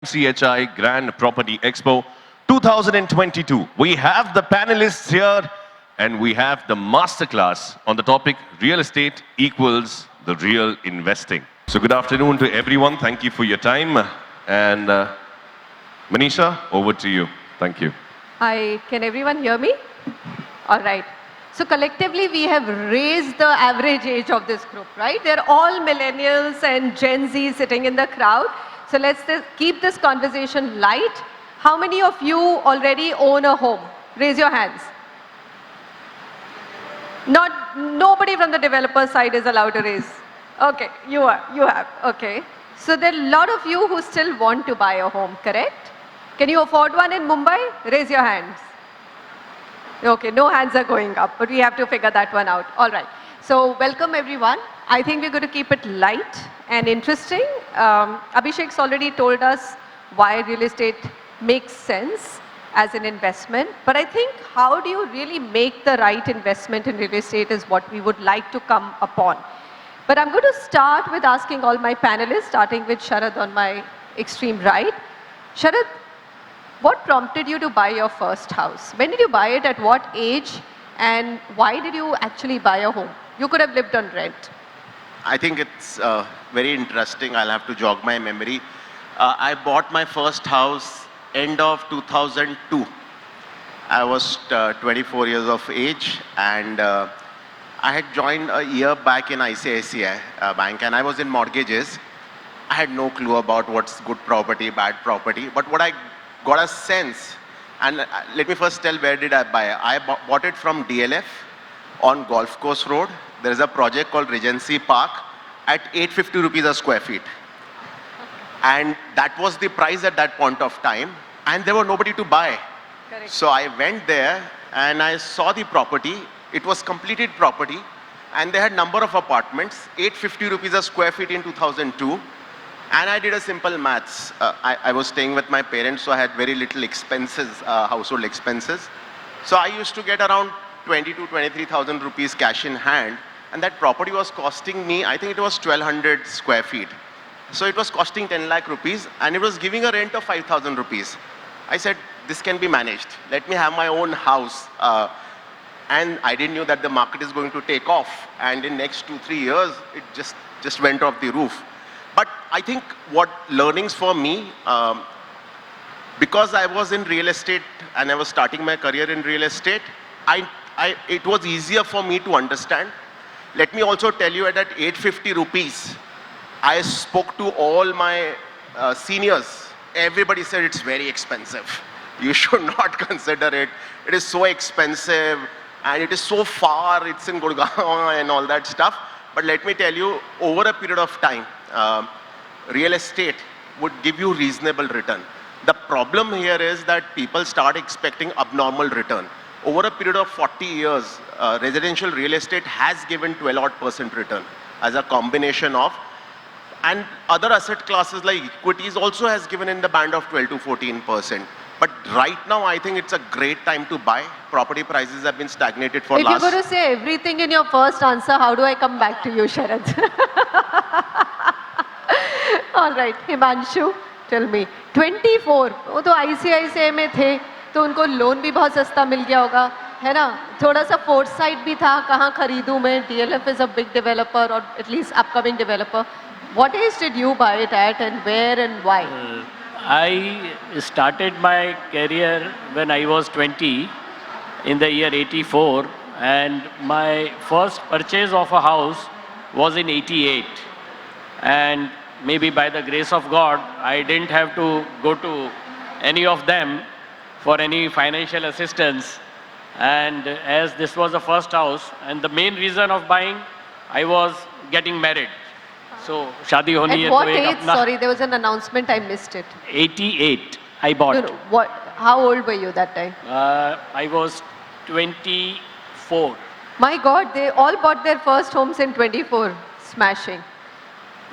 CHI Grand Property Expo 2022. We have the panelists here and we have the masterclass on the topic real estate equals the real investing. So good afternoon to everyone. Thank you for your time. And Manisha, over to you. Thank you. Hi, can everyone hear me? All right. So collectively, we have raised the average age of this group, right? They're all millennials and Gen Z sitting in the crowd. So let's keep this conversation light. How many of you already own a home? Raise your hands. Nobody from the developer side is allowed to raise. Okay, you have, okay. So there are a lot of you who still want to buy a home, correct? Can you afford one in Mumbai? Raise your hands. Okay, no hands are going up, but we have to figure that one out. All right. So welcome everyone. I think we're going to keep it light and interesting. Abhishek's already told us why real estate makes sense as an investment. But I think how do you really make the right investment in real estate is what we would like to come upon. But I'm going to start with asking all my panelists, starting with Sharad on my extreme right. Sharad, what prompted you to buy your first house? When did you buy it, at what age, and why did you actually buy a home? You could have lived on rent. I think it's very interesting. I'll have to jog my memory. I bought my first house end of 2002. I was 24 years of age, and I had joined a year back in ICICI Bank, and I was in mortgages. I had no clue about what's good property, bad property, but what I got a sense, and let me first tell where did I buy. I bought it from DLF on Golf Course Road. There is a project called Regency Park at 850 rupees a square feet. And that was the price at that point of time, and there were nobody to buy. Correct. So I went there and I saw the property. It was completed property, and they had number of apartments, 850 rupees a square feet in 2002. And I did a simple maths. I was staying with my parents, so I had very little expenses, household expenses. So I used to get around 20 to 23,000 rupees cash in hand. And that property was costing me, I think it was 1,200 square feet. So it was costing 10 lakh rupees, and it was giving a rent of 5,000 rupees. I said, this can be managed. Let me have my own house. And I didn't know that the market is going to take off. And in next 2-3 years, it just went off the roof. But I think what learnings for me, because I was in real estate and I was starting my career in real estate, it was easier for me to understand. Let me also tell you that at 850 rupees, I spoke to all my seniors. Everybody said it's very expensive. You should not consider it. It is so expensive and it is so far. It's in Gurgaon and all that stuff. But let me tell you, over a period of time, real estate would give you reasonable return. The problem here is that people start expecting abnormal return. Over a period of 40 years, residential real estate has given 12% return as a combination of, and other asset classes like equities also has given in the band of 12 to 14%. But right now, I think it's a great time to buy. Property prices have been stagnated for last... If you're going to say everything in your first answer, how do I come back to you, Sharad? All right, Himanshu, tell me. 24, वो तो ICICI में थे, तो उनको loan भी बहुत सस्ता मिल गया होगा, है ना? थोड़ा सा foresight भी था, कहाँ खरीदूँ मैं? DLF is a big developer, or at least upcoming developer. What age did you buy it at, and where and why? I started my career when I was 20 in the year 84, and my first purchase of a house was in 88. And maybe by the grace of God, I didn't have to go to any of them for any financial assistance. And as this was the first house, and the main reason of buying, I was getting married. So, shadi honi hai. At what age? Sorry, there was an announcement, I missed it. 88, I bought. No, what? How old were you that time? I was 24. My God, they all bought their first homes in 24. Smashing.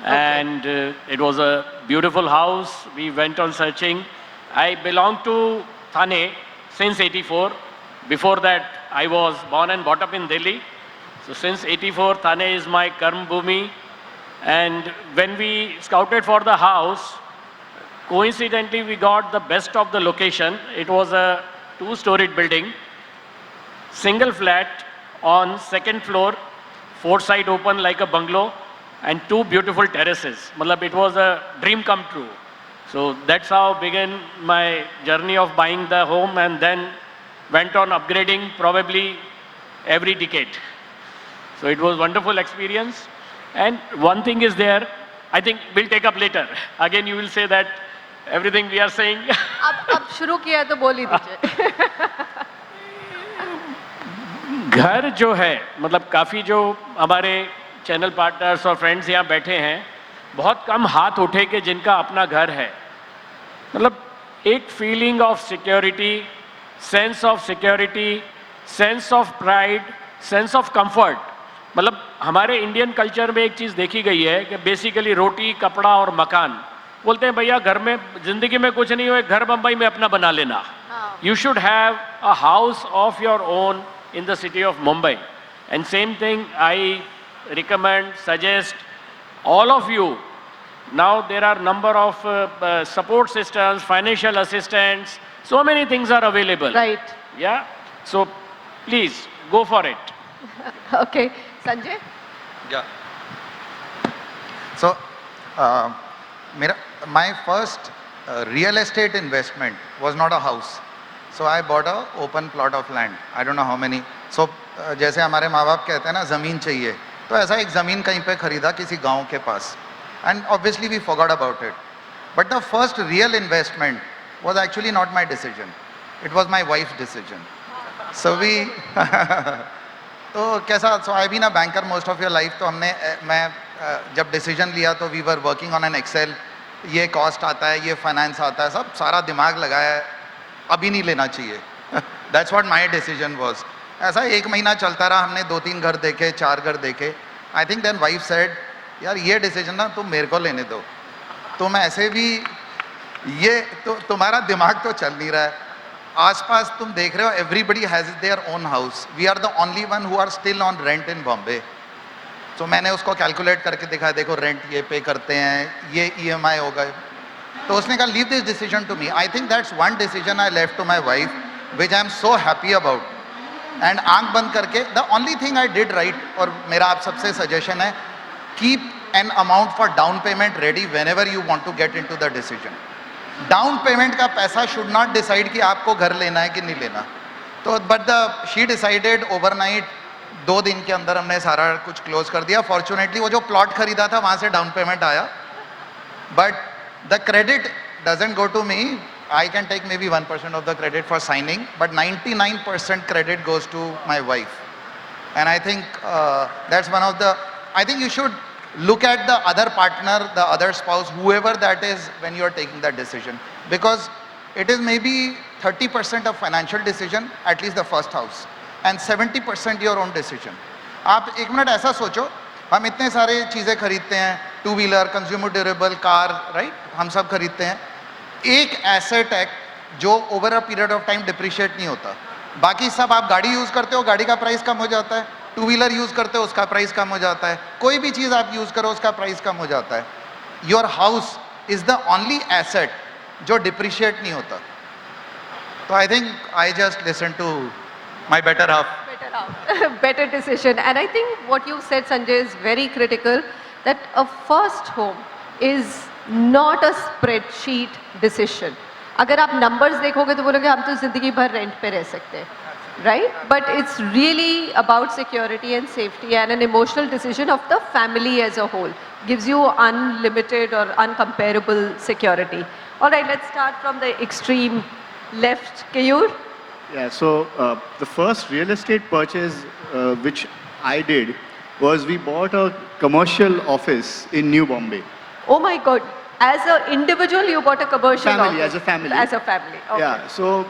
And it was a beautiful house. We went on searching. I belong to Thane since 84. Before that, I was born and brought up in Delhi. So since 84, Thane is my Karm Bhumi. And when we scouted for the house, coincidentally, we got the best of the location. It was a 2-storied building, single flat on second floor, 4 side open like a bungalow, and 2 beautiful terraces. Matlab, it was a dream come true. So that's how began my journey of buying the home, and then went on upgrading probably every decade. So it was wonderful experience. And one thing is there, I think we'll take up later. Again, you will say that everything we are saying. अब शुरू किया है तो बोल ही दीजिए. घर जो है, मतलब काफ़ी जो हमारे चैनल पार्टनर्स और फ्रेंड्स यहाँ बैठे हैं, बहुत कम हाथ उठे कि जिनका अपना घर है. मतलब एक feeling of security, sense of security, sense of pride, sense of comfort. मतलब हमारे इंडियन कल्चर में एक चीज़ देखी गई है कि बेसिकली रोटी, कपड़ा और मकान. बोलते हैं भैया घर में ज़िंदगी में कुछ नहीं हो, एक घर बम्बई में अपना बना लेना. You should have a house of your own in the city of Mumbai. And same thing I recommend, suggest all of you. Now there are number of support systems, financial assistance, so many things are available. Right. Yeah. So please go for it. Okay. Sanjay? Yeah. So, my first real estate investment was not a house. So I bought a open plot of land. I don't know how many. So जैसे हमारे माँ बाप कहते हैं ना ज़मीन चाहिए, तो ऐसा एक ज़मीन कहीं पे खरीदा किसी गांव के पास. And obviously we forgot about it. But the first real investment was actually not my decision. It was my wife's decision. So we तो कैसा, so I've been a banker most of your life. तो मैं जब decision लिया तो we were working on an Excel. ये cost आता है, ये finance आता है, सब सारा दिमाग लगाया है, अभी नहीं लेना चाहिए. That's what my decision was. ऐसा 1 महीना चलता रहा, हमने 2-3 घर देखे, 4 घर देखे. I think then wife said, यार ये decision ना तुम मेरे को लेने दो. तुम ऐसे भी ये तो तुम्हारा दिमाग तो चल नहीं रहा है. आसपास तुम देख रहे हो, everybody has their own house. We are the only one who are still on rent in Bombay. So मैंने उसको कैलकुलेट करके दिखाया, देखो रेंट ये पे करते हैं, ये EMI होगा. तो उसने कहा leave this decision to me. I think that's one decision I left to my wife, which I am so happy about. And आंख बंद करके, the only thing I did right, और मेरा आप सबसे suggestion है, keep an amount for down payment ready whenever you want to get into the decision. Down payment का पैसा should not decide कि आपको घर लेना है कि नहीं लेना. तो but she decided overnight. 2 दिन के अंदर हमने सारा कुछ क्लोज कर दिया. फॉर्चुनेटली वो जो प्लॉट खरीदा था वहाँ से डाउन पेमेंट आया. But the credit doesn't go to me. I can take maybe 1% of the credit for signing, but 99% credit goes to my wife. And I think that's one of the, I think you should look at the other partner, the other spouse, whoever that is when you are taking that decision. Because it is maybe 30% of financial decision, at least the first house. And 70% your own decision. आप एक minute ऐसा सोचो, हम इतने सारे चीज़ें खरीदते हैं, 2-wheeler, consumer durable, car, right? हम सब खरीदते हैं. एक एसेट है जो over a period of time depreciate नहीं होता. बाकी सब आप गाड़ी यूज़ करते हो, गाड़ी का प्राइस कम हो जाता है. 2-wheeler यूज़ करते हो, उसका प्राइस कम हो जाता है. कोई भी चीज़ आप यूज़ करो, उसका प्राइस कम हो जाता है. Your house is the only asset जो डिप्रिशिएट नहीं होता. तो I think I just listen to my better half. Better decision. And I think what you said, Sanjay, is very critical, that a first home is not a spreadsheet decision. अगर आप numbers देखोगे तो बोलोगे हम तो ज़िंदगी भर rent पे रह सकते हैं, right? But it's really about security and safety and an emotional decision of the family as a whole. Gives you unlimited or uncomparable security. All right, let's start from the extreme left. Keyur? Yeah, so the first real estate purchase which I did was we bought a commercial office in New Bombay. Oh my God. As an individual, you bought a commercial Family, office. as a family. As a family, okay. Yeah, so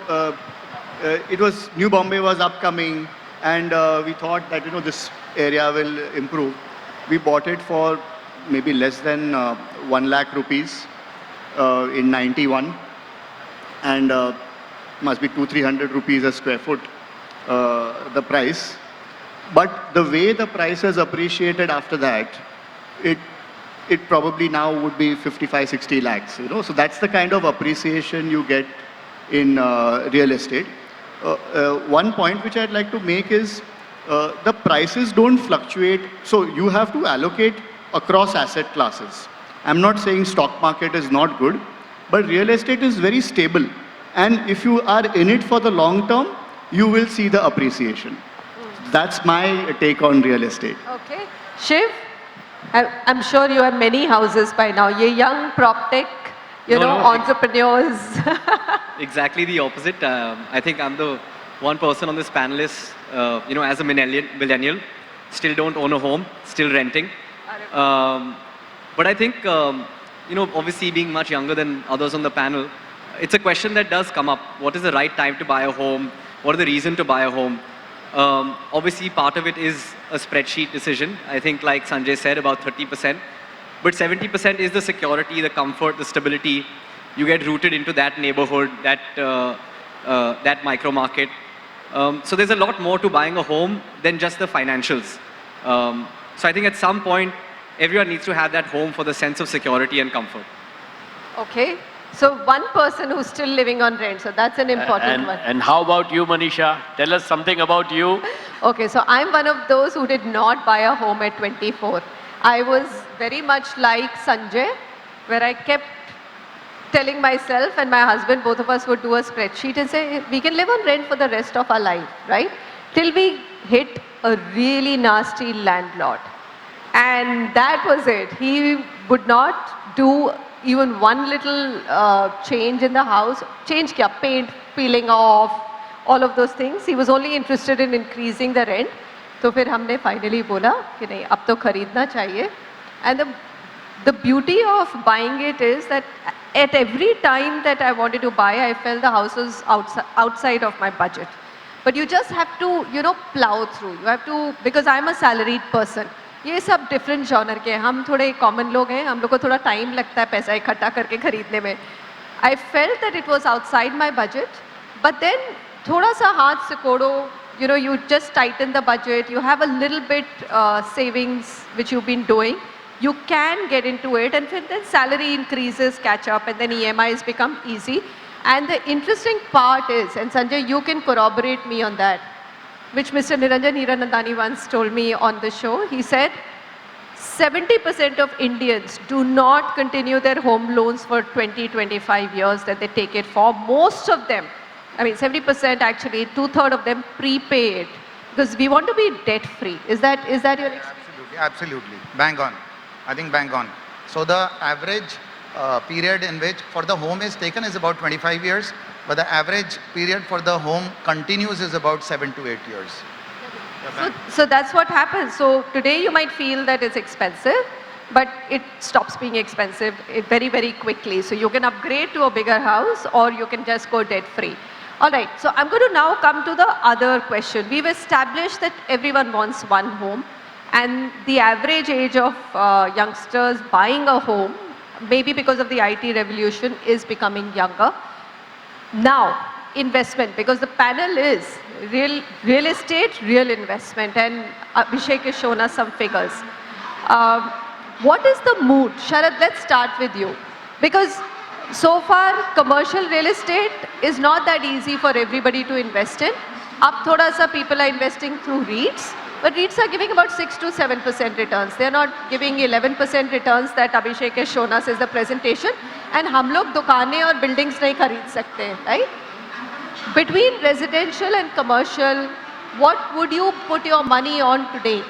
it was, New Bombay was upcoming, and we thought that, this area will improve. We bought it for maybe less than 1 lakh rupees in 91, and must be 200-300 rupees a square foot, the price. But the way the price has appreciated after that, it probably now would be 55, 60 lakhs, you know. So that's the kind of appreciation you get in real estate. One point which I'd like to make is the prices don't fluctuate. So you have to allocate across asset classes. I'm not saying stock market is not good, but real estate is very stable. And if you are in it for the long term, you will see the appreciation. That's my take on real estate. Okay. Shiv, I'm sure you have many houses by now. You're young, prop tech, entrepreneurs. Exactly the opposite. I think I'm the one person on this panelist, as a millennial, still don't own a home, still renting. But I think, obviously being much younger than others on the panel, it's a question that does come up. What is the right time to buy a home? What are the reasons to buy a home? Obviously, part of it is a spreadsheet decision. I think, like Sanjay said, about 30%. But 70% is the security, the comfort, the stability. You get rooted into that neighborhood, that micro market. So there's a lot more to buying a home than just the financials. So I think at some point, everyone needs to have that home for the sense of security and comfort. Okay. So one person who's still living on rent, so that's an important one. And how about you, Manisha? Tell us something about you. Okay, so I'm one of those who did not buy a home at 24. I was very much like Sanjay, where I kept telling myself and my husband, both of us would do a spreadsheet and say, we can live on rent for the rest of our life, right? Till we hit a really nasty landlord. And that was it. He would not do even one little change in the house. Change kya? Paint peeling off, all of those things. He was only interested in increasing the rent. So फिर हमने finally बोला कि नहीं अब तो खरीदना चाहिए. And the beauty of buying it is that at every time that I wanted to buy, I felt the house was outside of my budget. But you just have to, plow through. You have to, because I'm a salaried person. ये सब different genre के हैं. हम थोड़े common लोग हैं, हम लोग को थोड़ा टाइम लगता है पैसा इकट्ठा करके खरीदने में. I felt that it was outside my budget, but then थोड़ा सा हाथ सिकोड़ो, you just tighten the budget, you have a little bit savings which you've been doing, you can get into it, and then salary increases catch up, and then EMIs become easy. And the interesting part is, and Sanjay, you can corroborate me on that, which Mr. Niranjan Hiranandani once told me on the show. He said 70% of Indians do not continue their home loans for 20-25 years that they take it for. Most of them, 70% actually, 2/3 of them prepay it because we want to be debt free. Is that your experience? Absolutely. Bang on. I think bang on. So the average period in which for the home is taken is about 25 years. But the average period for the home continues is about 7 to 8 years. So that's what happens. So today you might feel that it's expensive, but it stops being expensive very, very quickly. So you can upgrade to a bigger house or you can just go debt free. All right, so I'm going to now come to the other question. We've established that everyone wants one home, and the average age of youngsters buying a home, maybe because of the IT revolution, is becoming younger. Now, investment, because the panel is real estate, real investment, and Abhishek has shown us some figures. What is the mood? Sharad, let's start with you. Because so far, commercial real estate is not that easy for everybody to invest in. Ab thoda sa people are investing through REITs, but REITs are giving about 6 to 7% returns. They're not giving 11% returns that Abhishek has shown us as the presentation. And हम लोग दुकानें और buildings नहीं खरीद सकते, right? Between residential and commercial, what would you put your money on today?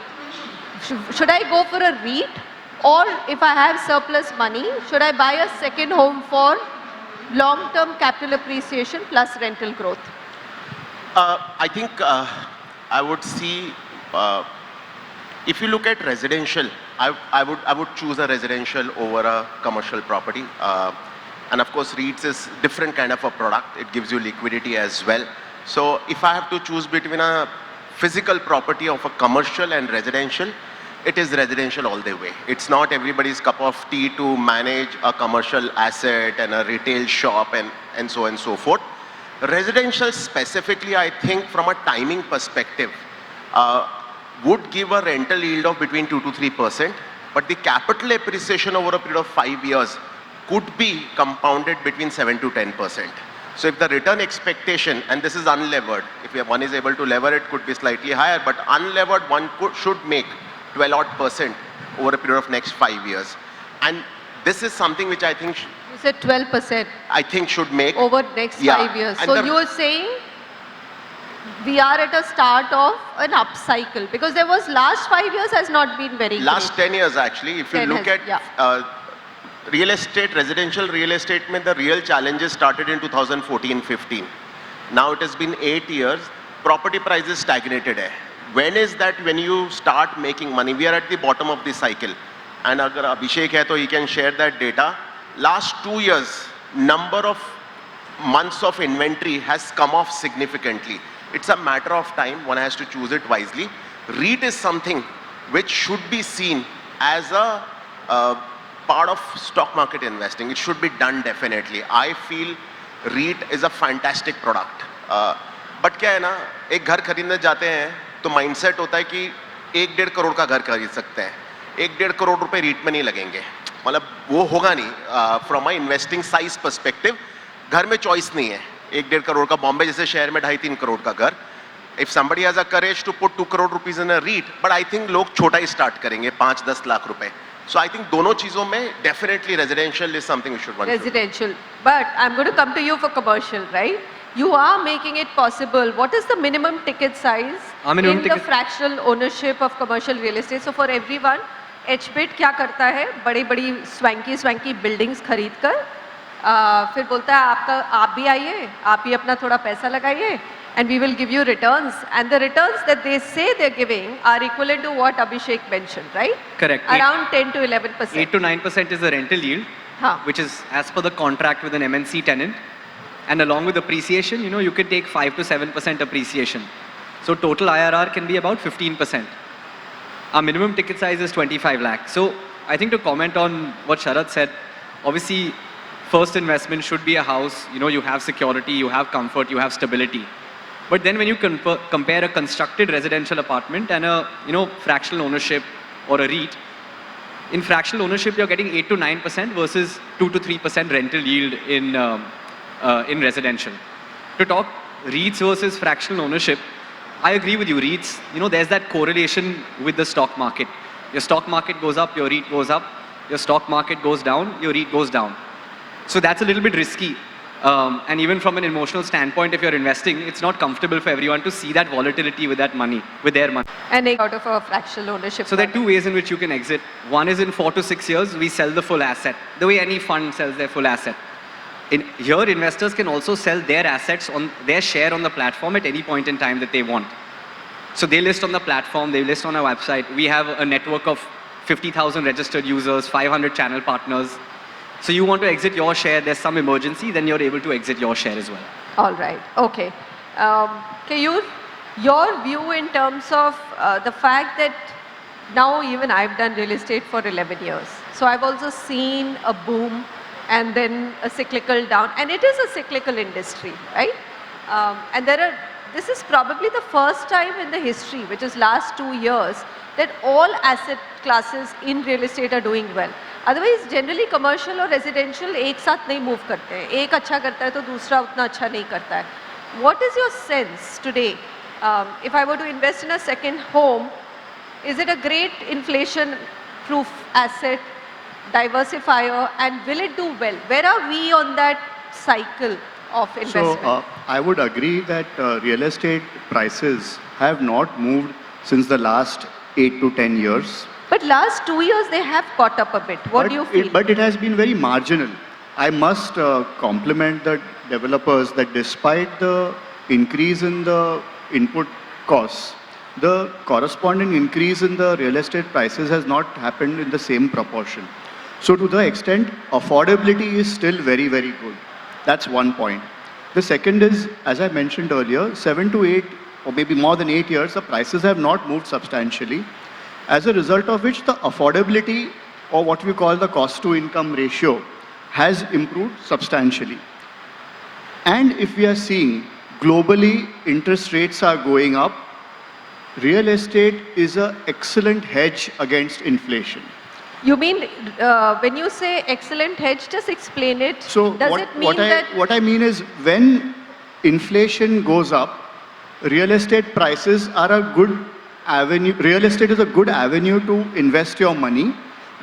Should I go for a REIT? Or if I have surplus money, should I buy a second home for long-term capital appreciation plus rental growth? I think I would see, if you look at residential, I would choose a residential over a commercial property. And of course, REITs is different kind of a product. It gives you liquidity as well. So if I have to choose between a physical property of a commercial and residential, it is residential all the way. It's not everybody's cup of tea to manage a commercial asset and a retail shop and so on and so forth. Residential specifically, I think from a timing perspective, would give a rental yield of between 2 to 3%, but the capital appreciation over a period of 5 years could be compounded between 7 to 10%. So if the return expectation, and this is unlevered, if one is able to lever it, could be slightly higher, but unlevered one should make 12% over a period of next 5 years. And this is something which I think You said 12% I think should make over next 5 years. And So you are saying we are at a start of an upcycle, because there was last 5 years has not been very last great. 10 years actually, if you 10 look has- at real estate, residential real estate, the real challenges started in 2014-15. Now it has been 8 years, property prices stagnated. When is that when you start making money? We are at the bottom of the cycle. And agar Abhishek hai, to he can share that data. Last 2 years, number of months of inventory has come off significantly. It's a matter of time, one has to choose it wisely. REIT is something which should be seen as a part of stock market investing. It should be done definitely. I feel REIT is a fantastic product. But क्या है ना, एक घर खरीदने जाते हैं तो mindset होता है कि 1-1.5 करोड़ का घर खरीद सकते हैं, 1-1.5 करोड़ रुपए REIT में नहीं लगेंगे, मतलब वो होगा नहीं. From a investing size perspective घर में चॉइस नहीं है. 1-1.5 करोड़ का बॉम्बे जैसे शहर में 2.5-3 करोड़ का घर. If somebody has a courage to put 2 crore rupees in a REIT, but I think लोग छोटा ही start करेंगे, 5-10 लाख रुपए. So I think दोनों चीजों में definitely residential is something we should want. Residential. But I'm going to come to you for commercial, right? You are making it possible. What is the minimum ticket size minimum in the ticket- fractional ownership of commercial real estate? So for everyone, HBIT क्या करता है? बड़ी-बड़ी swanky buildings खरीद कर फिर बोलता है आप भी आइए, आप भी अपना थोड़ा पैसा लगाइए, and we will give you returns. And the returns that they say they're giving are equivalent to what Abhishek mentioned, right? Correct. Around 10 to 11%. 8 to 9% is the rental yield, which is as per the contract with an MNC tenant. And along with appreciation, you can take 5 to 7% appreciation. So total IRR can be about 15%. Our minimum ticket size is 25 lakhs. So I think to comment on what Sharad said, obviously first investment should be a house. You have security, you have comfort, you have stability. But then when you compare a constructed residential apartment and a fractional ownership or a REIT, in fractional ownership you're getting 8 to 9% versus 2 to 3% rental yield in residential. To talk REITs versus fractional ownership, I agree with you. REITs, there's that correlation with the stock market. Your stock market goes up, your REIT goes up. Your stock market goes down, your REIT goes down. So that's a little bit risky. And even from an emotional standpoint, if you're investing, it's not comfortable for everyone to see that volatility with that money, with their money. And out of a fractional ownership. So there are two ways in which you can exit. One is in 4 to 6 years, we sell the full asset, the way any fund sells their full asset. Here, investors can also sell their assets on their share on the platform at any point in time that they want. So they list on the platform, they list on our website. We have a network of 50,000 registered users, 500 channel partners. So you want to exit your share, there's some emergency, then you're able to exit your share as well. All right, okay. Keyur, your view in terms of the fact that now even I've done real estate for 11 years. So I've also seen a boom and then a cyclical down, and it is a cyclical industry, right? And this is probably the first time in the history, which is last 2 years, that all asset classes in real estate are doing well. Otherwise, generally commercial और residential एक साथ नहीं move करते हैं. एक अच्छा करता है तो दूसरा उतना अच्छा नहीं करता है. What is your sense today? If I were to invest in a second home, is it a great inflation-proof asset, diversifier, and will it do well? Where are we on that cycle of investment? So I would agree that real estate prices have not moved since the last 8 to 10 years. But last 2 years they have caught up a bit. What do you feel? But it has been very marginal. I must compliment the developers that despite the increase in the input costs, the corresponding increase in the real estate prices has not happened in the same proportion. So to the extent, affordability is still very, very good. That's one point. The second is, as I mentioned earlier, 7 to 8 or maybe more than 8 years, the prices have not moved substantially. As a result of which the affordability, or what we call the cost to income ratio, has improved substantially. And if we are seeing globally interest rates are going up, real estate is an excellent hedge against inflation. You mean when you say excellent hedge, just explain it. So Does it mean that what I mean is when inflation goes up, real estate prices are a good avenue. Real estate is a good avenue to invest your money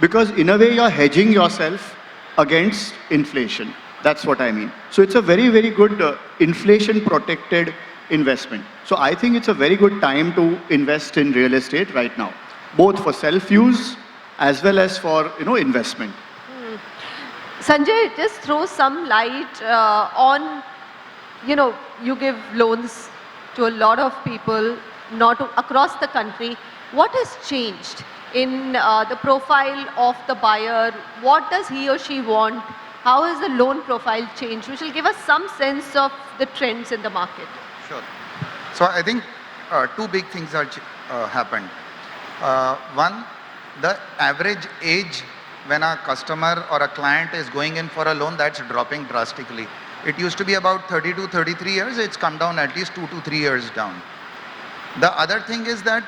because in a way you're hedging yourself against inflation. That's what I mean. So it's a very, very good inflation protected investment. So I think it's a very good time to invest in real estate right now, both for self-use as well as for, investment. Sanjay, just throw some light on, you give loans to a lot of people, not across the country. What has changed in the profile of the buyer? What does he or she want? How has the loan profile changed? Which will give us some sense of the trends in the market. Sure. So I think two big things are happened. One, the average age when a customer or a client is going in for a loan, that's dropping drastically. It used to be about 32, 33 years. It's come down at least 2 to 3 years down. The other thing is that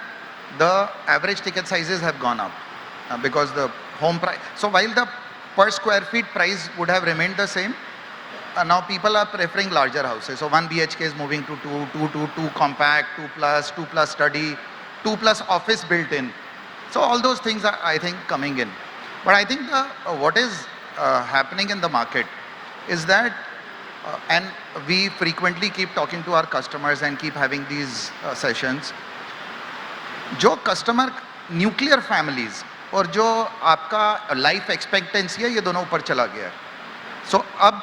the average ticket sizes have gone up because the home price. So while the per square feet price would have remained the same, now people are preferring larger houses. So 1 BHK is moving to 2 compact, 2 plus study, 2 plus office built in. So all those things are, I think, coming in. But I think what is happening in the market is that, and we frequently keep talking to our customers and keep having these sessions, जो customer nuclear families और जो आपका life expectancy है ये दोनों ऊपर चला गया है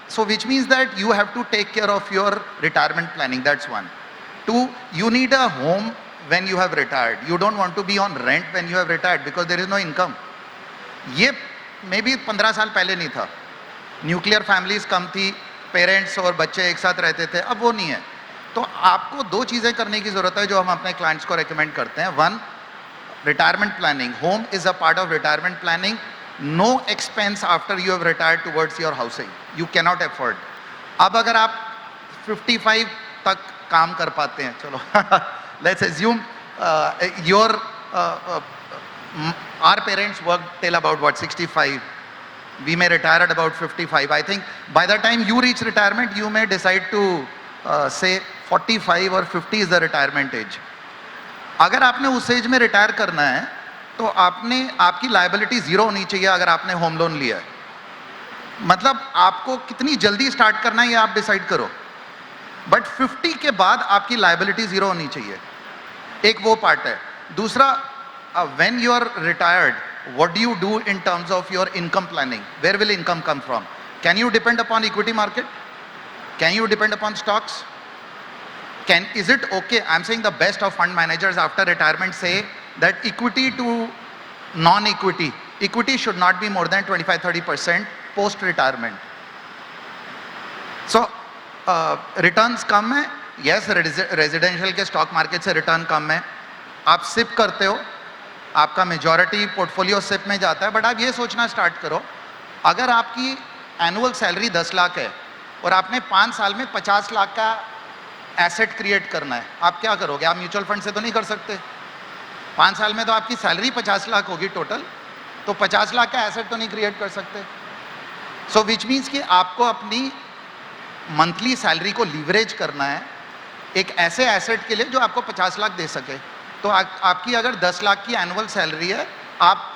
so which means that you have to take care of your retirement planning. That's one. Two, you need a home when you have retired. You don't want to be on rent when you have retired because there is no income. ये maybe 15 साल पहले नहीं था. Nuclear families कम थी, parents और बच्चे एक साथ रहते थे, अब वो नहीं है. तो आपको दो चीज़ें करने की ज़रूरत है जो हम अपने क्लाइंट्स को रेकमेंड करते हैं. One, retirement planning. Home is a part of retirement planning. No expense after you have retired towards your housing. You cannot afford. अब अगर आप 55 तक काम कर पाते हैं, चलो let's assume your our parents worked till about what, 65. We may retire at about 55. I think by the time you reach retirement, you may decide to say 45 or 50 is the retirement age. अगर आपने उस as में retire करना है तो आपकी liability zero होनी चाहिए अगर आपने होम लोन लिया है. मतलब आपको कितनी जल्दी स्टार्ट करना है ये आप डिसाइड करो, बट 50 के बाद आपकी लायबिलिटी जीरो होनी चाहिए. एक वो पार्ट है. दूसरा, when you are retired, what do you do in terms of your income planning? Where will income come from? Can you depend upon equity market? Can you depend upon stocks? Is it okay? I'm saying the best of fund managers after retirement say that equity to non-equity, equity should not be more than 25-30% post retirement. So returns कम है. Yes, residential के stock market से return कम है. आप SIP करते हो, आपका majority portfolio SIP में जाता है, बट आप ये सोचना स्टार्ट करो, अगर आपकी एनुअल सैलरी 10 लाख है और आपने 5 साल में 50 लाख का एसेट क्रिएट करना है, आप क्या करोगे? आप म्यूचुअल फंड से तो नहीं कर सकते. 5 साल में तो आपकी सैलरी 50 लाख होगी टोटल, तो 50 लाख का एसेट तो नहीं क्रिएट कर सकते. सो विच मीन्स कि आपको अपनी मंथली सैलरी को लीवरेज करना है एक ऐसे एसेट के लिए जो आपको 50 लाख दे सके. तो आपकी अगर 10 लाख की एनुअल सैलरी है, आप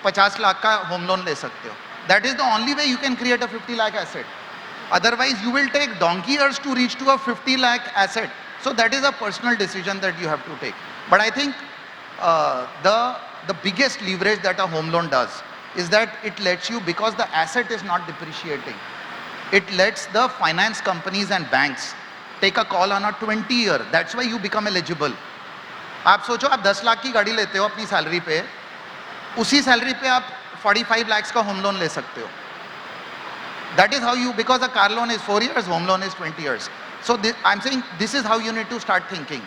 50 लाख का होम लोन ले सकते हो. That is the only way you can create a 50 lakh asset. Otherwise you will take donkey years to reach to a 50 lakh asset. So that is a personal decision that you have to take. But I think the biggest leverage that a home loan does is that it lets you, because the asset is not depreciating, it lets the finance companies and banks take a call on a 20-year. That's why you become eligible. आप सोचो, आप 10 लाख की गाड़ी लेते हो अपनी salary पे, उसी सैलरी पे आप 45 lakhs का होम लोन ले सकते हो. That is how you, because a car loan is 4 years, home loan is 20 years. So I'm saying this is how you need to start thinking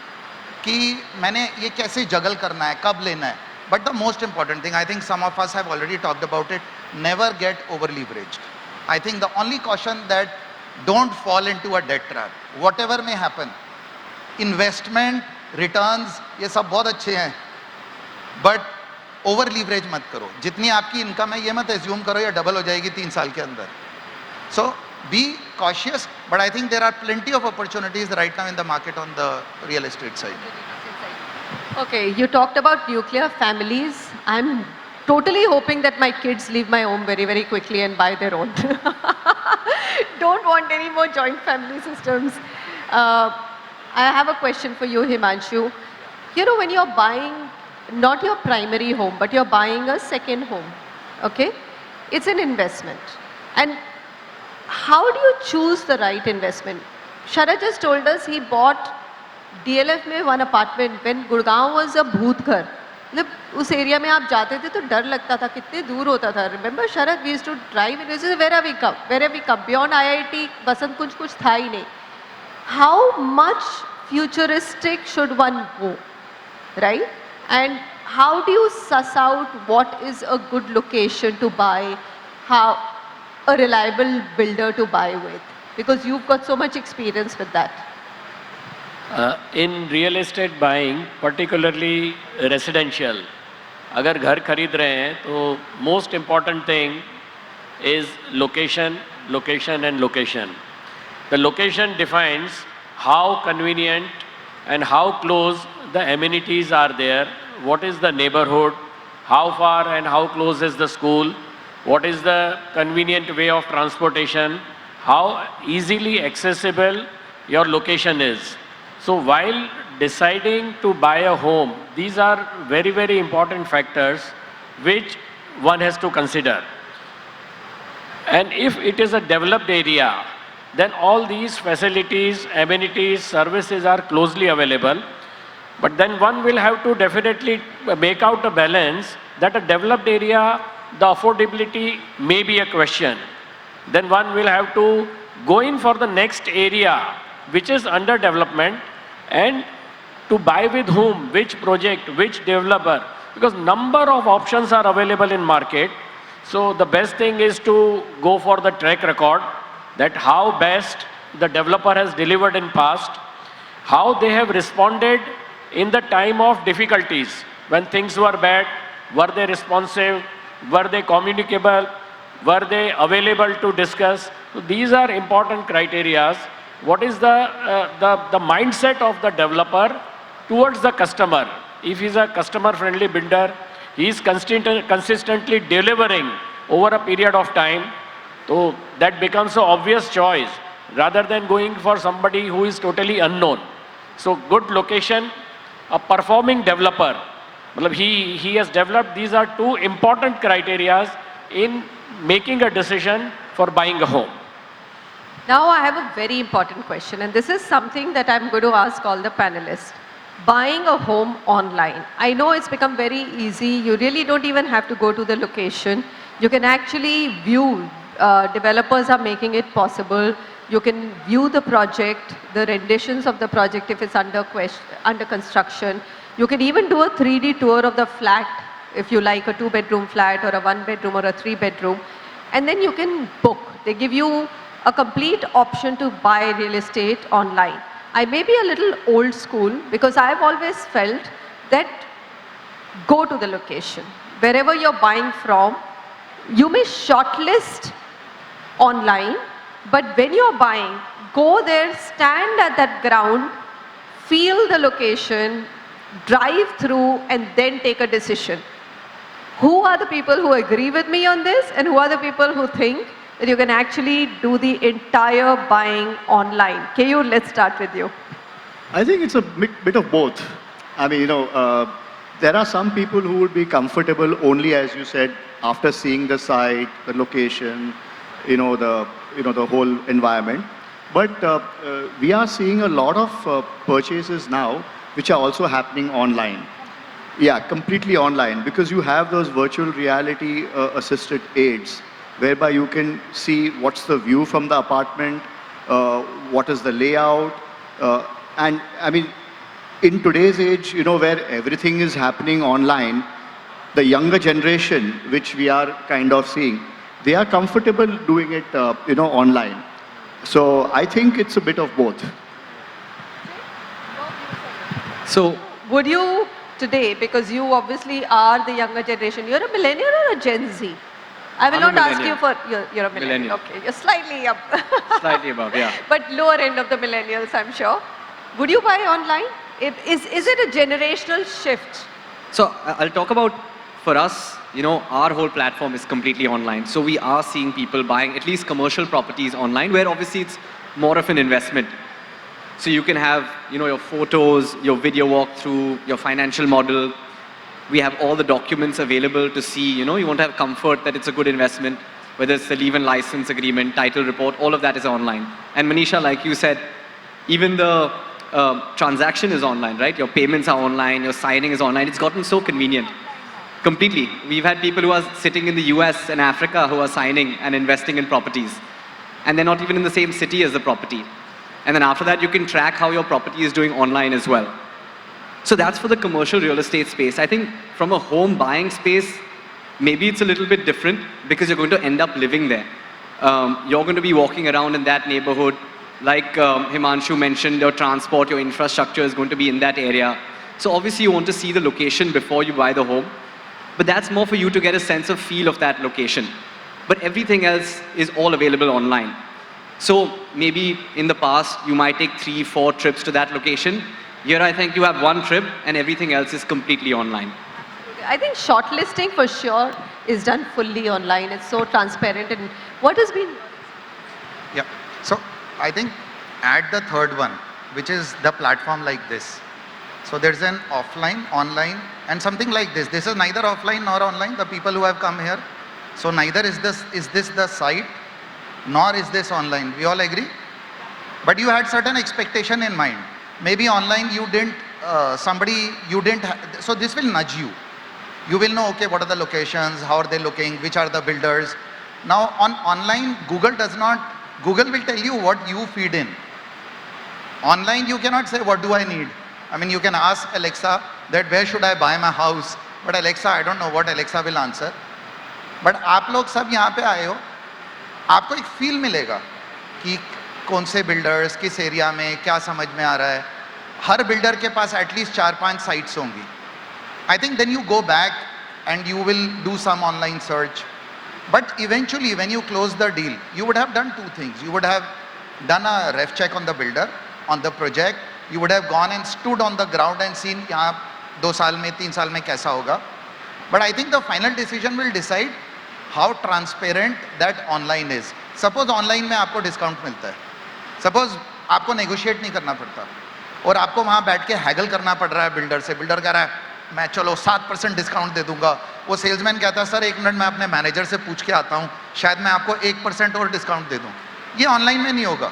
कि मैंने ये कैसे जगल करना है, कब लेना है. But the most important thing, I think some of us have already talked about it, never get over leveraged. I think the only caution that don't fall into a debt trap. Whatever may happen, investment, returns, ये सब बहुत अच्छे हैं, but over leverage मत करो, जितनी आपकी income है ये मत एज्यूम करो या डबल हो जाएगी 3 साल के अंदर. So be cautious, but I think there are plenty of opportunities right now in the market on the real estate side. Okay, you talked about nuclear families. I'm totally hoping that my kids leave my home very, very quickly and buy their own. Don't want any more joint family systems. I have a question for you, Himanshu. You know, when you're buying not your primary home, but you're buying a second home, okay? It's an investment. And how do you choose the right investment? Sharad just told us he bought DLF में one apartment when Gurgaon was a भूत घर. मतलब उस area में आप जाते थे तो डर लगता था, कितने दूर होता था. Remember Sharad, we used to drive and we used to say, where have we come? Where have we come? Beyond IIT, बसंत कुछ था ही नहीं. How much futuristic should one go, right? And how do you suss out what is a good location to buy, how a reliable builder to buy with? Because you've got so much experience with that. In real estate buying, particularly residential, अगर घर खरीद रहे हैं तो most important thing is location, location and location. The location defines how convenient and how close the amenities are there, what is the neighborhood, how far and how close is the school, what is the convenient way of transportation, how easily accessible your location is. So while deciding to buy a home, these are very, very important factors which one has to consider. And if it is a developed area, then all these facilities, amenities, services are closely available. But then one will have to definitely make out a balance that a developed area, the affordability may be a question. Then one will have to go in for the next area which is under development and to buy with whom, which project, which developer, because number of options are available in market. So the best thing is to go for the track record, that how best the developer has delivered in past, how they have responded in the time of difficulties. When things were bad, were they responsive, were they communicable, were they available to discuss? So these are important criteria. What is the mindset of the developer towards the customer? If he's a customer-friendly builder, he is consistently delivering over a period of time. So that becomes an obvious choice rather than going for somebody who is totally unknown. So good location, a performing developer. He has developed, these are two important criteria in making a decision for buying a home. Now I have a very important question, and this is something that I'm going to ask all the panelists. Buying a home online. I know it's become very easy. You really don't even have to go to the location. You can actually view, developers are making it possible. You can view the project, the renditions of the project if it's under construction. You can even do a 3D tour of the flat if you like a 2-bedroom flat or a 1-bedroom or a 3-bedroom. And then you can book. They give you a complete option to buy real estate online. I may be a little old school because I've always felt that go to the location. Wherever you're buying from, you may shortlist online, but when you're buying, go there, stand at that ground, feel the location, drive through and then take a decision. Who are the people who agree with me on this and who are the people who think that you can actually do the entire buying online? Keyur, let's start with you. I think it's a bit of both. I mean, there are some people who would be comfortable only, as you said, after seeing the site, the location, the whole environment. But we are seeing a lot of purchases now which are also happening online. Yeah, completely online, because you have those virtual reality assisted aids whereby you can see what's the view from the apartment, what is the layout. And I mean, in today's age, where everything is happening online, the younger generation, which we are kind of seeing, they are comfortable doing it, online. So I think it's a bit of both. So Would you today, because you obviously are the younger generation, you're a millennial or a Gen Z? I will I'm a not ask you millennial. for, you're a millennial. Millennial. Okay, you're slightly up. Slightly above, yeah. But lower end of the millennials, I'm sure. Would you buy online? Is it a generational shift? So I'll talk about, for us, you know, our whole platform is completely online. So we are seeing people buying at least commercial properties online, where obviously it's more of an investment. So you can have, you know, your photos, your video walkthrough, your financial model. We have all the documents available to see, you know, you want to have comfort that it's a good investment, whether it's the leave and license agreement, title report, all of that is online. And Manisha, like you said, even the transaction is online, right? Your payments are online, your signing is online. It's gotten so convenient. Completely. We've had people who are sitting in the US and Africa who are signing and investing in properties. And they're not even in the same city as the property. And then after that, you can track how your property is doing online as well. So that's for the commercial real estate space. I think from a home buying space, maybe it's a little bit different because you're going to end up living there. You're going to be walking around in that neighborhood. Like Himanshu mentioned, your transport, your infrastructure is going to be in that area. So obviously you want to see the location before you buy the home. But that's more for you to get a sense of feel of that location. But everything else is all available online. So maybe in the past, you might take 3-4 trips to that location. Here, I think you have one trip and everything else is completely online. I think shortlisting for sure is done fully online. It's so transparent. And what has been... Yeah. So I think add the third one, which is the platform like this. So there's an offline, online, and something like this. This is neither offline nor online, the people who have come here. So neither is this the site, nor is this online. We all agree? But you had certain expectation in mind. Maybe online you didn't, so this will nudge you. You will know, okay, what are the locations, how are they looking, which are the builders. Now on online, Google will tell you what you feed in. Online you cannot say, what do I need? I mean, you can ask Alexa that where should I buy my house? But Alexa, I don't know what Alexa will answer. But आप लोग सब यहाँ पे आए हो, आपको एक feel मिलेगा कि कौन से बिल्डर्स किस एरिया में क्या समझ में आ रहा है. हर बिल्डर के पास एटलीस्ट 4-5 साइट्स होंगी. I think then you go back and you will do some online search. But eventually when you close the deal, you would have done two things. You would have done a ref check on the builder, on the project. You would have gone and stood on the ground and seen यहाँ 2 साल में 3 साल में कैसा होगा. But I think the final decision will decide how transparent that online is. Suppose online में आपको discount मिलता है. Suppose आपको negotiate नहीं करना पड़ता और आपको वहाँ बैठ के haggle करना पड़ रहा है बिल्डर से. बिल्डर कह रहा है मैं चलो 7% डिस्काउंट दे दूंगा. वो सेल्समैन कहता है सर 1 मिनट मैं अपने मैनेजर से पूछ के आता हूँ, शायद मैं आपको 1% और डिस्काउंट दे दूँ. ये ऑनलाइन में नहीं होगा.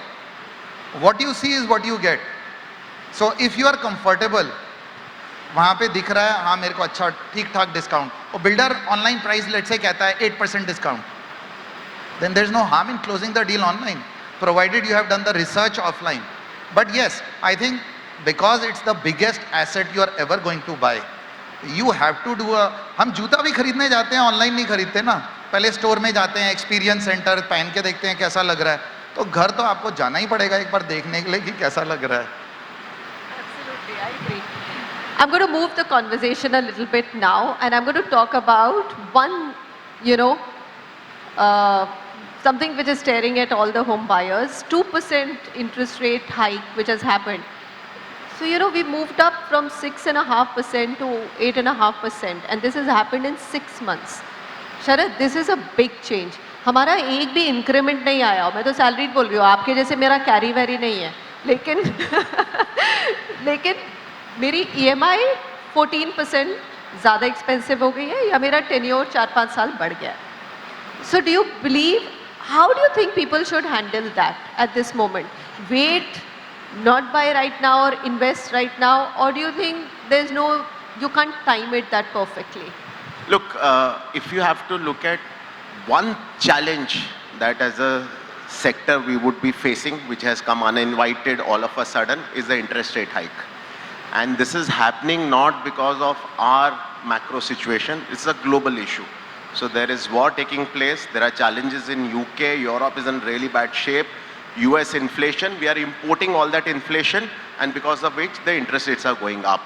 What you see is what you get. So if you are comfortable, वहाँ पे दिख रहा है हाँ मेरे को अच्छा ठीक ठाक डिस्काउंट और बिल्डर ऑनलाइन प्राइस लेट से कहता है 8% discount, then there is no harm in closing the deal online, provided you have done the research offline. But yes, I think because it's the biggest asset you are ever going to buy, you have to do a. हम जूता भी खरीदने जाते हैं, online नहीं खरीदते ना. पहले स्टोर में जाते हैं, एक्सपीरियंस सेंटर पहन के देखते हैं कैसा लग रहा है. तो घर तो आपको जाना ही पड़ेगा एक बार देखने के लिए कि कैसा लग रहा है. Absolutely, I agree. I'm going to move the conversation a little bit now, and I'm going to talk about one, something which is staring at all the home buyers, 2% interest rate hike which has happened. So, we moved up from 6.5% to 8.5%, and this has happened in 6 months. Sharad, this is a big change. हमारा एक भी increment नहीं आया. मैं तो salaried बोल रही हूँ, आपके जैसे मेरा कैरी वैरी नहीं है, लेकिन मेरी EMI 14% ज़्यादा एक्सपेंसिव हो गई है या मेरा टेन्योर 4-5 साल बढ़ गया है. So do you believe, how do you think people should handle that at this moment? Wait, not buy right now or invest right now, or do you think you can't time it that perfectly? Look, if you have to look at one challenge that as a sector we would be facing, which has come uninvited all of a sudden, is the interest rate hike. And this is happening not because of our macro situation, it's a global issue. So there is war taking place, there are challenges in UK, Europe is in really bad shape, US inflation, we are importing all that inflation, and because of which the interest rates are going up.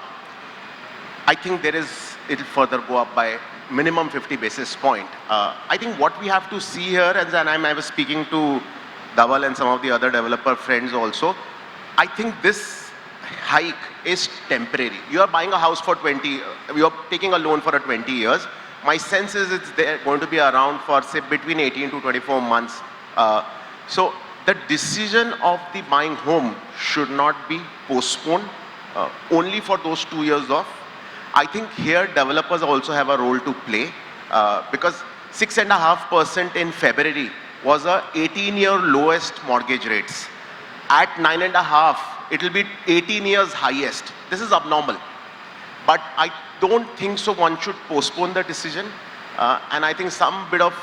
I think it'll further go up by minimum 50 basis point. I think what we have to see here, and I was speaking to Dhaval and some of the other developer friends also, I think this hike is temporary. You are buying a house for you are taking a loan for 20 years. My sense is it's going to be around for say between 18 to 24 months. So the decision of the buying home should not be postponed only for those 2 years off. I think here developers also have a role to play because 6.5% in February was a 18-year lowest mortgage rates. At 9.5, it will be 18 years highest. This is abnormal. But I don't think so one should postpone the decision. And I think some bit of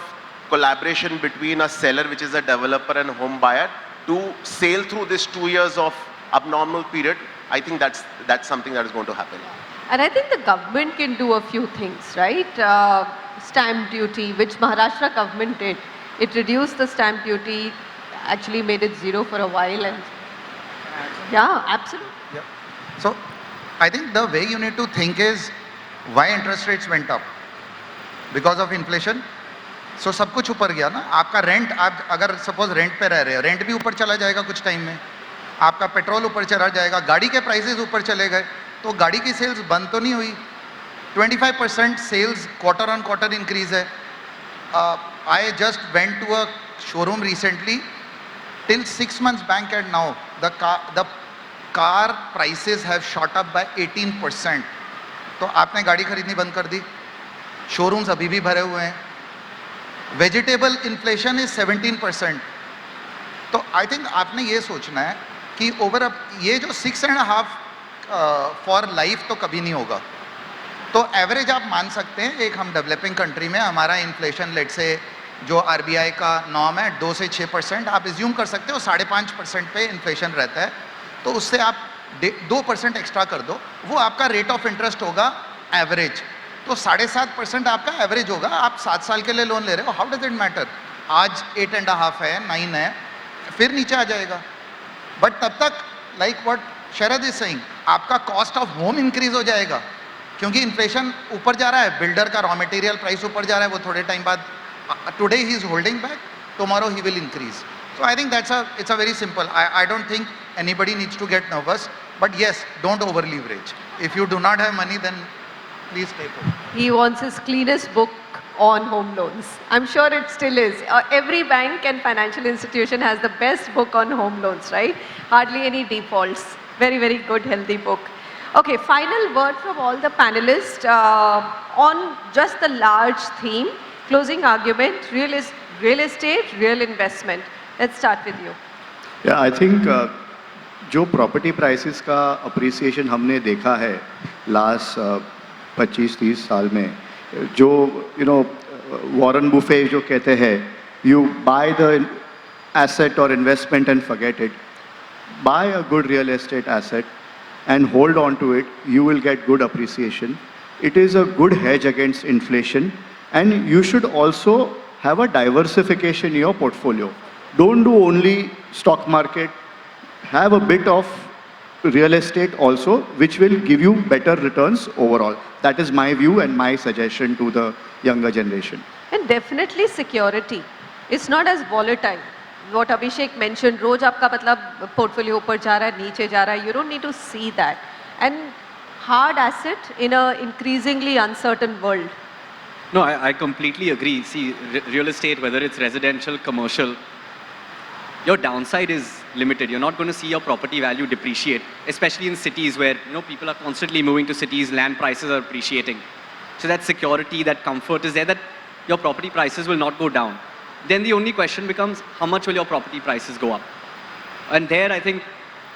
collaboration between a seller, which is a developer, and home buyer to sail through this 2 years of abnormal period, I think that's something that is going to happen. And I think the government can do a few things, right? Stamp duty, which Maharashtra government did. It reduced the stamp duty, actually made it zero for a while. And yeah, absolutely. Yeah. So I think the way you need to think is why interest rates went up? Because of inflation. So सब कुछ ऊपर गया ना. आपका rent, आप अगर suppose rent पे रह रहे हो, रेंट भी ऊपर चला जाएगा कुछ टाइम में. आपका पेट्रोल ऊपर चला जाएगा, गाड़ी के प्राइसेस ऊपर चले गए, तो गाड़ी की सेल्स बंद तो नहीं हुई. 25% sales quarter on quarter increase है. I just went to a showroom recently. Till 6 months back and now, the car prices have shot up by 18%. तो आपने गाड़ी खरीदनी बंद कर दी. शोरूम्स अभी भी भरे हुए हैं. Vegetable inflation is 17%. तो आई थिंक आपने ये सोचना है कि ओवर ये जो 6.5 फॉर लाइफ तो कभी नहीं होगा. तो एवरेज आप मान सकते हैं, एक हम डेवलपिंग कंट्री में हमारा इन्फ्लेशन लेट से जो आरबीआई का नॉर्म है 2 से 6%, आप एज्यूम कर सकते हो 5.5% पे इन्फ्लेशन रहता है. तो उससे आप 2% एक्स्ट्रा कर दो, वो आपका रेट ऑफ इंटरेस्ट होगा एवरेज. तो 7.5% आपका एवरेज होगा. आप 7 साल के लिए लोन ले रहे हो, हाउ डज इट मैटर? आज 8.5 है, 9 है, फिर नीचे आ जाएगा. बट तब तक like what Sharad is saying, आपका कॉस्ट ऑफ होम इंक्रीज हो जाएगा क्योंकि इन्फ्लेशन ऊपर जा रहा है. बिल्डर का रॉ मटेरियल प्राइस ऊपर जा रहा है, वो थोड़े टाइम बाद, today he is holding back, tomorrow he will increase. So I think it's a very simple. I don't think anybody needs to get nervous. But yes, don't over leverage. If you do not have money, then please take it. He wants his cleanest book on home loans. I'm sure it still is. Every bank and financial institution has the best book on home loans, right? Hardly any defaults. Very, very good, healthy book. Okay, final word from all the panelists on just the large theme, closing argument, real estate, real investment. Let's start with you. Yeah, I think जो property prices का appreciation हमने देखा है last 25-30 साल में, जो Warren Buffett जो कहते हैं, you buy the asset or investment and forget it. Buy a good real estate asset and hold on to it. You will get good appreciation. It is a good hedge against inflation, and you should also have a diversification in your portfolio. Don't do only stock market. Have a bit of real estate also, which will give you better returns overall. That is my view and my suggestion to the younger generation. And definitely security. It's not as volatile. What Abhishek mentioned, रोज आपका मतलब portfolio ऊपर जा रहा है, नीचे जा रहा है. You don't need to see that. And hard asset in a increasingly uncertain world. No, I completely agree. See, real estate, whether it's residential, commercial, your downside is limited. You're not going to see your property value depreciate, especially in cities where people are constantly moving to cities, land prices are appreciating. So that security, that comfort is there, that your property prices will not go down. Then the only question becomes, how much will your property prices go up? And there, I think,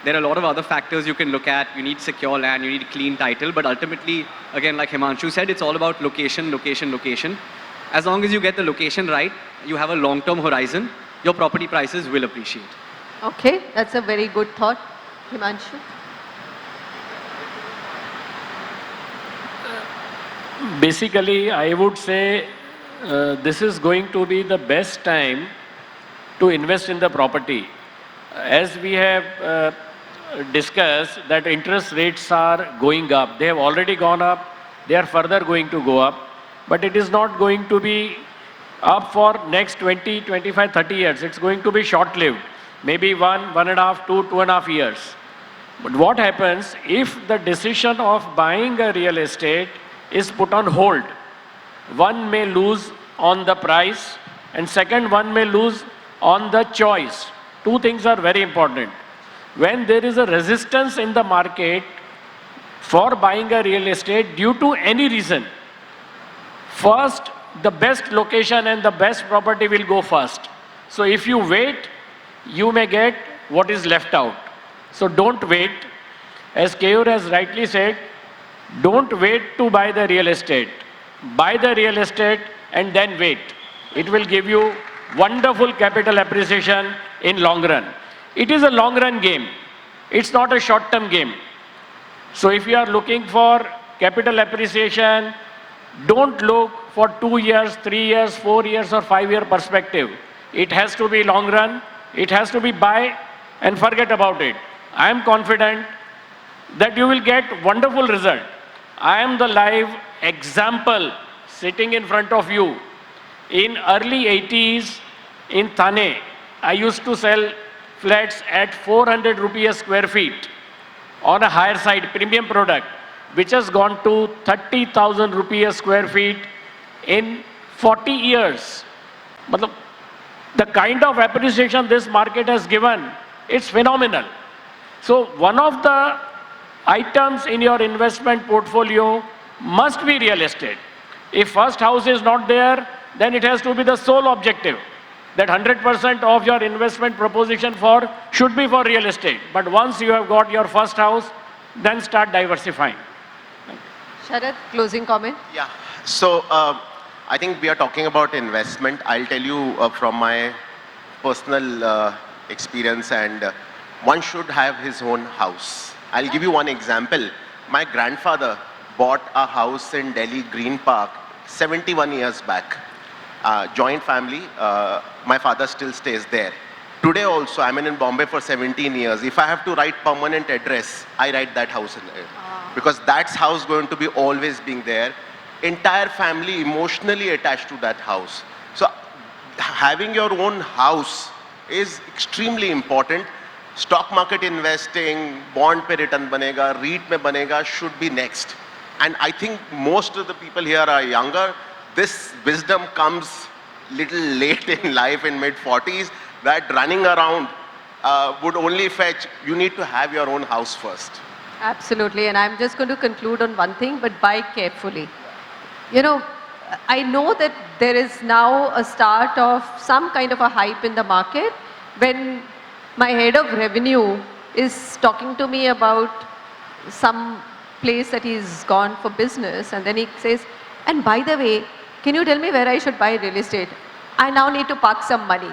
there are a lot of other factors you can look at. You need secure land, you need clean title, but ultimately, again, like Himanshu said, it's all about location, location, location. As long as you get the location right, you have a long-term horizon, your property prices will appreciate. Okay, that's a very good thought. Himanshu? Basically, I would say this is going to be the best time to invest in the property. As we have discussed that interest rates are going up. They have already gone up. they are further going to go up. But it is not going to be up for next 20, 25, 30 years. It's going to be short-lived. Maybe 1.5, 2.5 years. But what happens if the decision of buying a real estate is put on hold? One may lose on the price, and second, one may lose on the choice. Two things are very important. When there is a resistance in the market for buying a real estate due to any reason, first, the best location and the best property will go first. So if you wait, you may get what is left out. So don't wait. As Keyur has rightly said, don't wait to buy the real estate. Buy the real estate and then wait. It will give you wonderful capital appreciation in long run. It is a long run game. It's not a short term game. So if you are looking for capital appreciation, don't look for 2 years, 3 years, 4 years or 5-year perspective. It has to be long run. It has to be buy and forget about it. I am confident that you will get wonderful result. I am the live example sitting in front of you. In early 80s in Thane, I used to sell flats at 400 rupees a square feet on a higher side premium product, which has gone to 30,000 rupees a square feet in 40 years. Matlab, the kind of appreciation this market has given, it's phenomenal. So one of the items in your investment portfolio must be real estate. If first house is not there, then it has to be the sole objective. That 100% of your investment proposition should be for real estate. But once you have got your first house, then start diversifying. Sharad, closing comment? Yeah. So I think we are talking about investment. I'll tell you from my personal experience, and one should have his own house. I'll give you one example. My grandfather bought a house in Delhi Green Park 71 years back. Joint family. My father still stays there. Today also, I'm in Bombay for 17 years. If I have to write permanent address, I write that house in there. Because that's house going to be always being there. Entire family emotionally attached to that house. So having your own house is extremely important. Stock market investing, bond pe return banega, REIT mein banega should be next. And I think most of the people here are younger. This wisdom comes little late in life, in mid-40s, that running around would only fetch. You need to have your own house first. Absolutely, and I'm just going to conclude on one thing, but buy carefully. You know, I know that there is now a start of some kind of a hype in the market when my head of revenue is talking to me about some place that he's gone for business, and then he says, and by the way, can you tell me where I should buy real estate? I now need to park some money.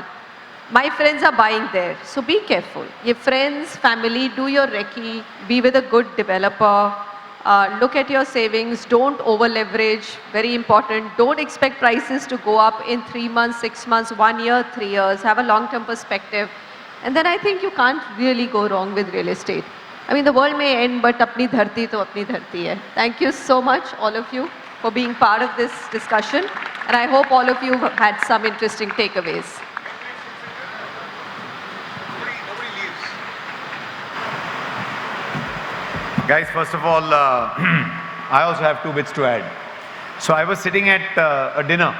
My friends are buying there, so be careful. Your friends, family, do your recce, be with a good developer, look at your savings, don't over leverage, very important. Don't expect prices to go up in 3 months, 6 months, 1 year, 3 years. Have a long-term perspective. And then I think you can't really go wrong with real estate. I mean, the world may end, but apni dharti to apni dharti hai. Thank you so much, all of you, for being part of this discussion. And I hope all of you have had some interesting takeaways. Guys, first of all, I also have 2 bits to add. So I was sitting at a dinner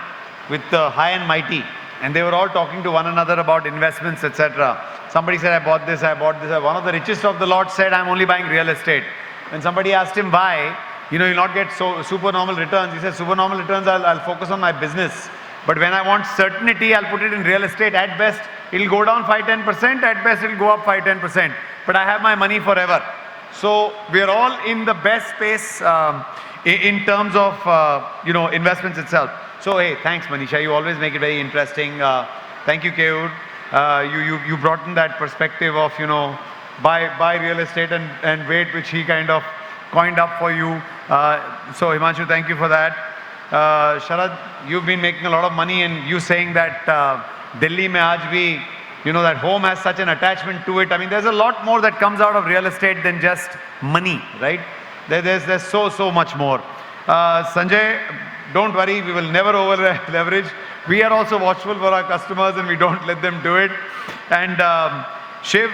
with the high and mighty, and they were all talking to one another about investments, etc. Somebody said, I bought this, I bought this. One of the richest of the lot said, I'm only buying real estate. When somebody asked him why, you know, you'll not get supernormal returns. He said, supernormal returns, I'll focus on my business. But when I want certainty, I'll put it in real estate. At best, it'll go down 5-10%. At best, it'll go up 5-10%. But I have my money forever. So we are all in the best space in terms of, you know, investments itself. So, hey, thanks, Manisha. You always make it very interesting. Thank you, Keyur. You brought in that perspective of, you know, buy real estate and wait, which he kind of coined up for you. So Himanshu, thank you for that. Sharad, you've been making a lot of money, and you saying that Delhi mein aaj bhi, you know, that home has such an attachment to it. I mean, there's a lot more that comes out of real estate than just money, right? There's so much more. Sanjay, don't worry, we will never over leverage. We are also watchful for our customers and we don't let them do it. And Shiv,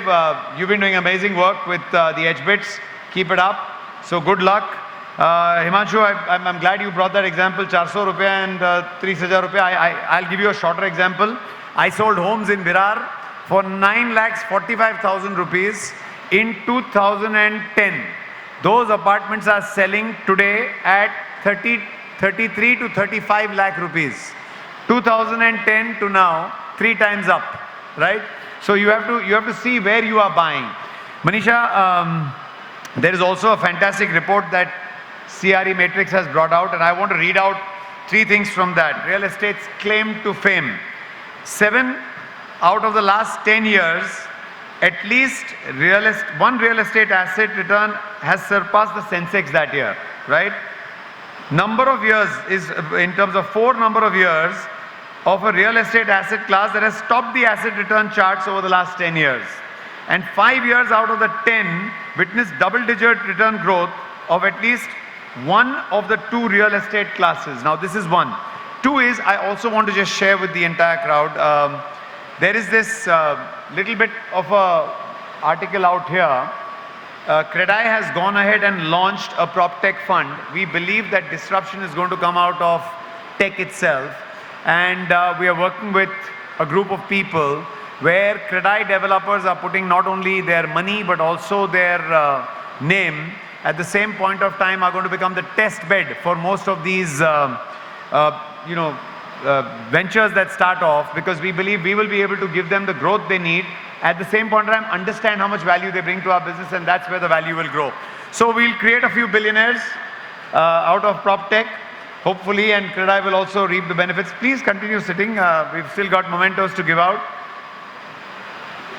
you've been doing amazing work with the edge bits. Keep it up. So good luck. Himanshu, I'm glad you brought that example, 400 rupiah and 3000 rupiah. I'll give you a shorter example. I sold homes in Virar for 9,45,000 rupees in 2010. Those apartments are selling today at 33 to 35 lakh rupees. 2010 to now, 3 times up, right? So you have to see where you are buying. Manisha, there is also a fantastic report that CRE Matrix has brought out, and I want to read out 3 things from that. Real estate's claim to fame. 7 out of the last 10 years, at least one real estate asset return has surpassed the Sensex that year, right? Number of years is in terms of 4 number of years of a real estate asset class that has topped the asset return charts over the last 10 years. And 5 years out of the 10 witnessed double-digit return growth of at least one of the 2 real estate classes. Now this is one. 2 is, I also want to just share with the entire crowd, there is this little bit of a article out here. CREDAI has gone ahead and launched a prop tech fund. We believe that disruption is going to come out of tech itself. And we are working with a group of people where CREDAI developers are putting not only their money but also their name. At the same point of time are going to become the test bed for most of these ventures that start off, because we believe we will be able to give them the growth they need. At the same point in time, understand how much value they bring to our business, and that's where the value will grow. So we'll create a few billionaires out of prop tech, hopefully, and CREDAI will also reap the benefits. Please continue sitting. We've still got mementos to give out.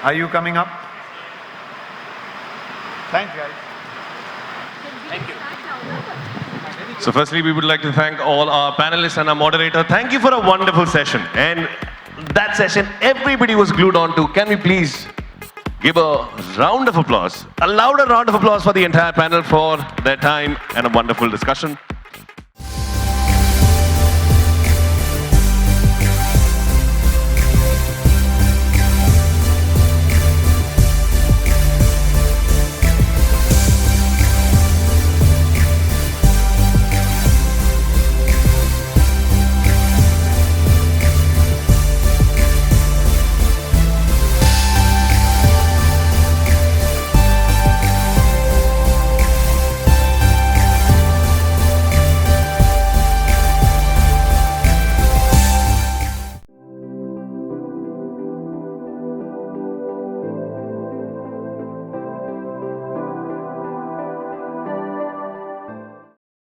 Are you coming up? Thanks, guys. Thank you. So firstly, we would like to thank all our panelists and our moderator. Thank you for a wonderful session. And that session, everybody was glued on to. Can we please give a round of applause, a louder round of applause for the entire panel for their time and a wonderful discussion.